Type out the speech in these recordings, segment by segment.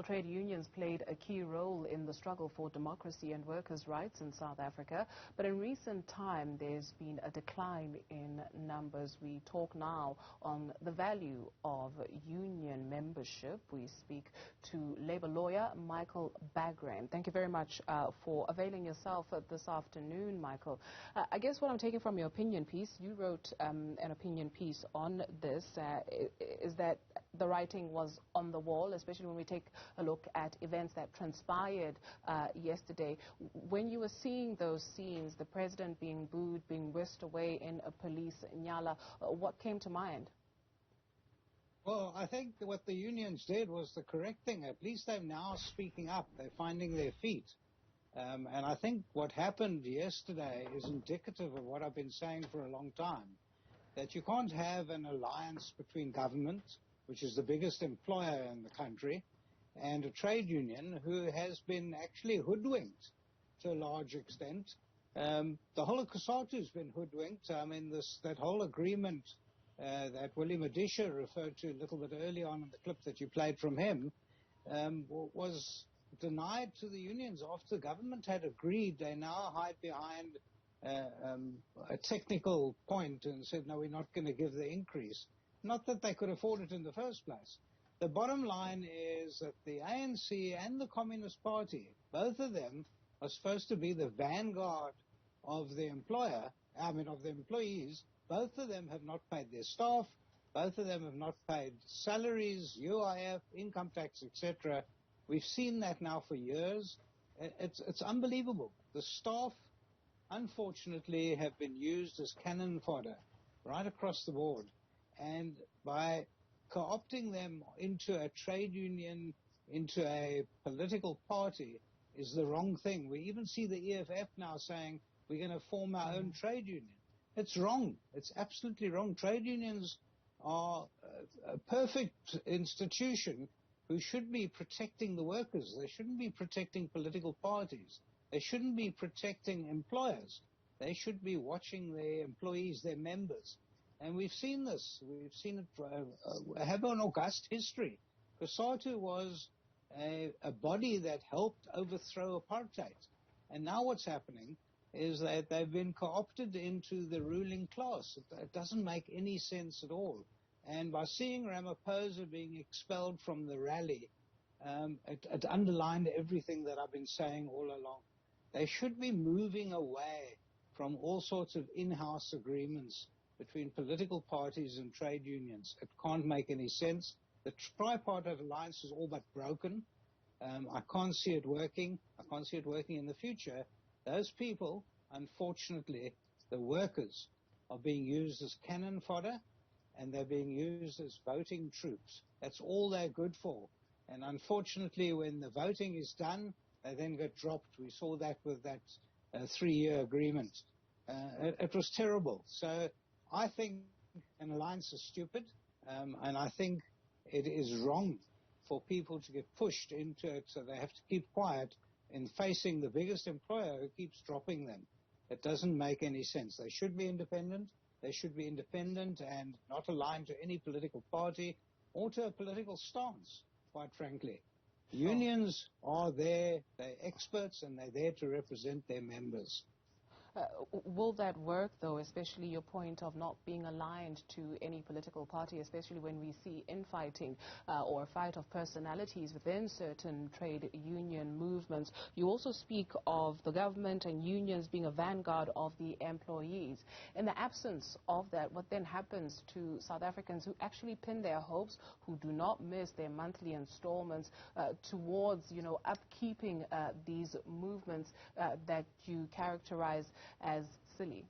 trade unions played a key role in the struggle for democracy and workers' rights in South Africa. But in recent time, there's been a decline in numbers. We talk now on the value of union membership. We speak to Labour lawyer Michael Bagran. Thank you very much for availing yourself this afternoon, Michael. I guess what I'm taking from your opinion piece, you wrote an opinion piece on this, is that the writing was on the wall, especially when we take a look at events that transpired yesterday. When you were seeing those scenes, the president being booed, being whisked away in a police nyala, what came to mind? Well, I think what the unions did was the correct thing. At least they're now speaking up. They're finding their feet. And I think what happened yesterday is indicative of what I've been saying for a long time, that you can't have an alliance between government, which is the biggest employer in the country, and a trade union who has been actually hoodwinked to a large extent. The whole of COSATU has been hoodwinked. I mean, that whole agreement that Willie Madisha referred to a little bit early on in the clip that you played from him was denied to the unions after the government had agreed. They now hide behind a technical point and said, no, we're not going to give the increase. Not that they could afford it in the first place. The bottom line is that the ANC and the Communist Party, both of them are supposed to be the vanguard of the employer, of the employees. Both of them have not paid their staff. Both of them have not paid salaries, UIF, income tax, etc. We've seen that now for years. It's unbelievable. The staff, unfortunately, have been used as cannon fodder right across the board. And by co-opting them into a trade union, into a political party, is the wrong thing. We even see the EFF now saying we're going to form our own trade union. It's wrong. It's absolutely wrong. Trade unions are a perfect institution who should be protecting the workers. They shouldn't be protecting political parties. They shouldn't be protecting employers. They should be watching their employees, their members. And we've seen this. We've seen it have an august history. COSATU was a body that helped overthrow apartheid. And now what's happening is that they've been co-opted into the ruling class. It doesn't make any sense at all. And by seeing Ramaphosa being expelled from the rally, it underlined everything that I've been saying all along. They should be moving away from all sorts of in-house agreements between political parties and trade unions. It can't make any sense. The tripartite alliance is all but broken. I can't see it working. I can't see it working in the future. Those people, unfortunately, the workers, are being used as cannon fodder, and they're being used as voting troops. That's all they're good for. And unfortunately, when the voting is done, they then get dropped. We saw that with that 3-year agreement. It was terrible. So I think an alliance is stupid, and I think it is wrong for people to get pushed into it, so they have to keep quiet in facing the biggest employer who keeps dropping them. It doesn't make any sense. They should be independent. They should be independent and not aligned to any political party or to a political stance, quite frankly. Unions are there, they're experts, and they're there to represent their members. Will that work, though, especially your point of not being aligned to any political party, especially when we see infighting or a fight of personalities within certain trade union movements? You also speak of the government and unions being a vanguard of the employees. In the absence of that, what then happens to South Africans who actually pin their hopes, who do not miss their monthly installments towards, upkeeping these movements that you characterize as silly?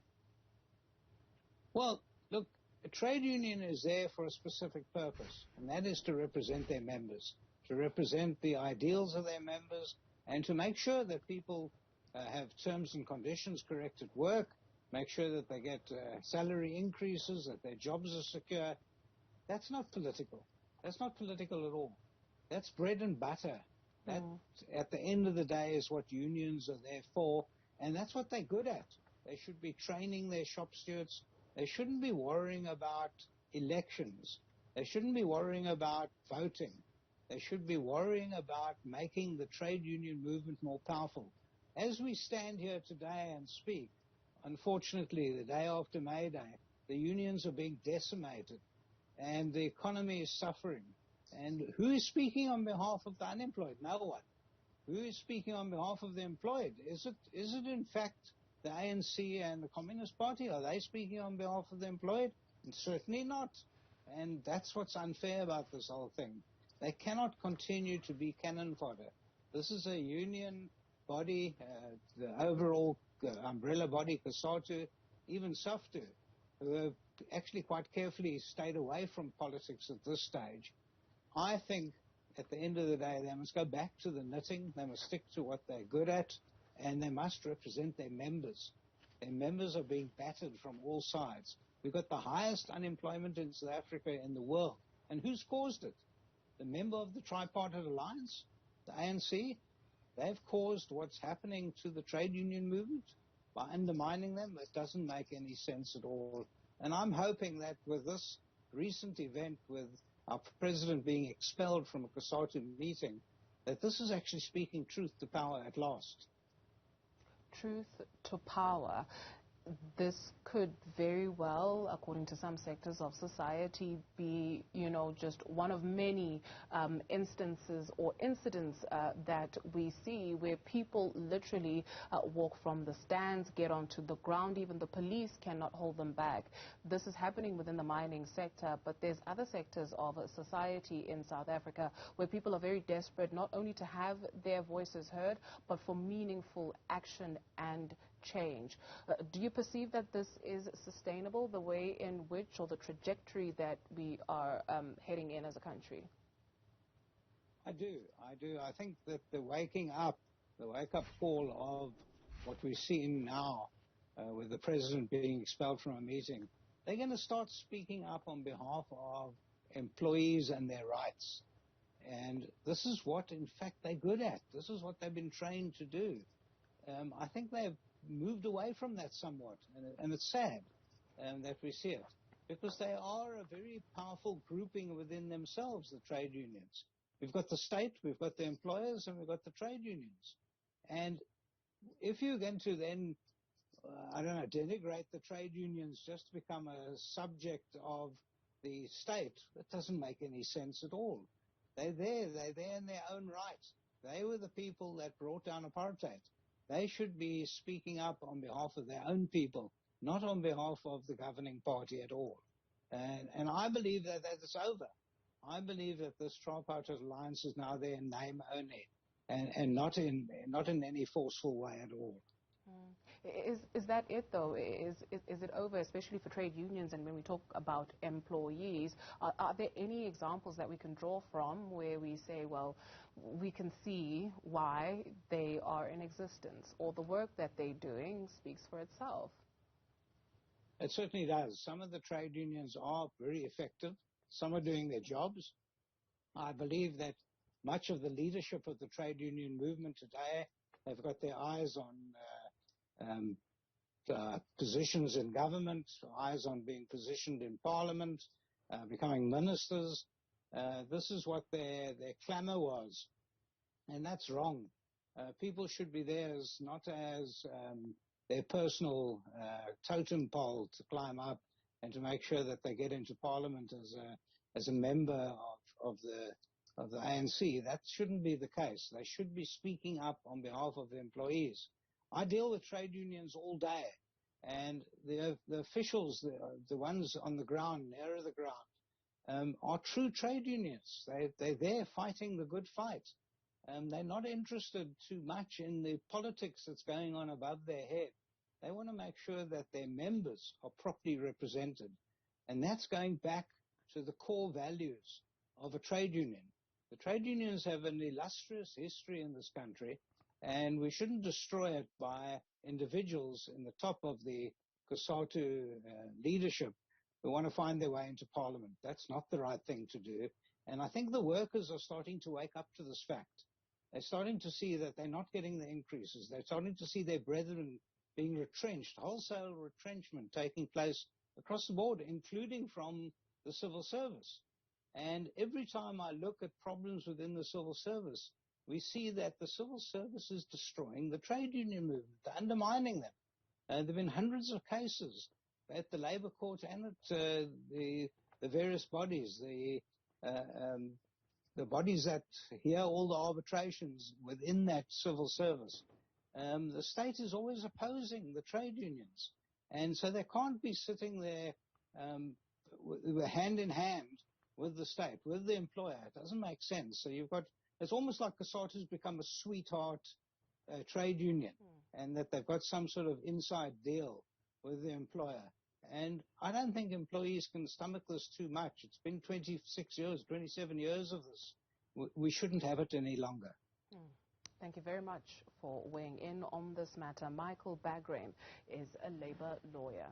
Well, look, a trade union is there for a specific purpose, and that is to represent their members, to represent the ideals of their members, and to make sure that people have terms and conditions correct at work, make sure that they get salary increases, that their jobs are secure. That's not political. That's not political at all. That's bread and butter. That, at the end of the day, is what unions are there for. And that's what they're good at. They should be training their shop stewards. They shouldn't be worrying about elections. They shouldn't be worrying about voting. They should be worrying about making the trade union movement more powerful. As we stand here today and speak, unfortunately, the day after May Day, the unions are being decimated and the economy is suffering. And who is speaking on behalf of the unemployed? No one. Who is speaking on behalf of the employed? Is it in fact the ANC and the Communist Party? Are they speaking on behalf of the employed? And certainly not. And that's what's unfair about this whole thing. They cannot continue to be cannon fodder. This is a union body, the overall umbrella body, COSATU, even SAFTU, who have actually quite carefully stayed away from politics at this stage. I think at the end of the day, they must go back to the knitting. They must stick to what they're good at, and they must represent their members. Their members are being battered from all sides. We've got the highest unemployment in South Africa in the world. And who's caused it? The member of the Tripartite Alliance, the ANC. They've caused what's happening to the trade union movement by undermining them. It doesn't make any sense at all. And I'm hoping that with this recent event, with our president being expelled from a COSATU meeting, that this is actually speaking truth to power at last. Truth to power. This could very well, according to some sectors of society, be, just one of many instances or incidents that we see where people literally walk from the stands, get onto the ground. Even the police cannot hold them back. This is happening within the mining sector, but there's other sectors of society in South Africa where people are very desperate not only to have their voices heard, but for meaningful action and change. Do you perceive that this is sustainable, the way in which, or the trajectory that we are heading in as a country? I do. I think that the wake-up call of what we're seeing now with the president being expelled from a meeting, they're going to start speaking up on behalf of employees and their rights. And this is what, in fact, they're good at. This is what they've been trained to do. I think they've moved away from that somewhat, and it's sad that we see it, because they are a very powerful grouping within themselves, the trade unions. We've got the state, we've got the employers, and we've got the trade unions. And if you're going to then, denigrate the trade unions just to become a subject of the state, that doesn't make any sense at all. They're there in their own right. They were the people that brought down apartheid. They should be speaking up on behalf of their own people, not on behalf of the governing party at all. And I believe that is over. I believe that this Tripartite Alliance is now there in name only, and not in any forceful way at all. Is that it, though? Is it over, especially for trade unions? And when we talk about employees, are there any examples that we can draw from where we say, well, we can see why they are in existence, or the work that they're doing speaks for itself? It certainly does. Some of the trade unions are very effective. Some are doing their jobs. I believe that much of the leadership of the trade union movement today have got their eyes on positions in government, eyes on being positioned in parliament, becoming ministers. This is what their clamor was, and that's wrong. People should be there not as their personal totem pole to climb up and to make sure that they get into parliament as a member of the ANC. That shouldn't be the case. They should be speaking up on behalf of the employees. I deal with trade unions all day, and the officials, the ones on the ground, nearer the ground, are true trade unions. They're there fighting the good fight. They're not interested too much in the politics that's going on above their head. They want to make sure that their members are properly represented. And that's going back to the core values of a trade union. The trade unions have an illustrious history in this country, and we shouldn't destroy it by individuals in the top of the COSATU leadership who want to find their way into parliament. That's not the right thing to do. And I think the workers are starting to wake up to this fact. They're starting to see that they're not getting the increases. They're starting to see their brethren being retrenched, wholesale retrenchment taking place across the board, including from the civil service. And every time I look at problems within the civil service, we see that the civil service is destroying the trade union movement, undermining them. There have been hundreds of cases at the Labour Court and at the various bodies, the bodies that hear all the arbitrations within that civil service. The state is always opposing the trade unions. And so they can't be sitting there hand in hand with the state, with the employer. It doesn't make sense. So it's almost like COSATU's become a sweetheart trade union, and that they've got some sort of inside deal with the employer. And I don't think employees can stomach this too much. It's been 26 years, 27 years of this. We shouldn't have it any longer. Thank you very much for weighing in on this matter. Michael Bagram is a Labour lawyer.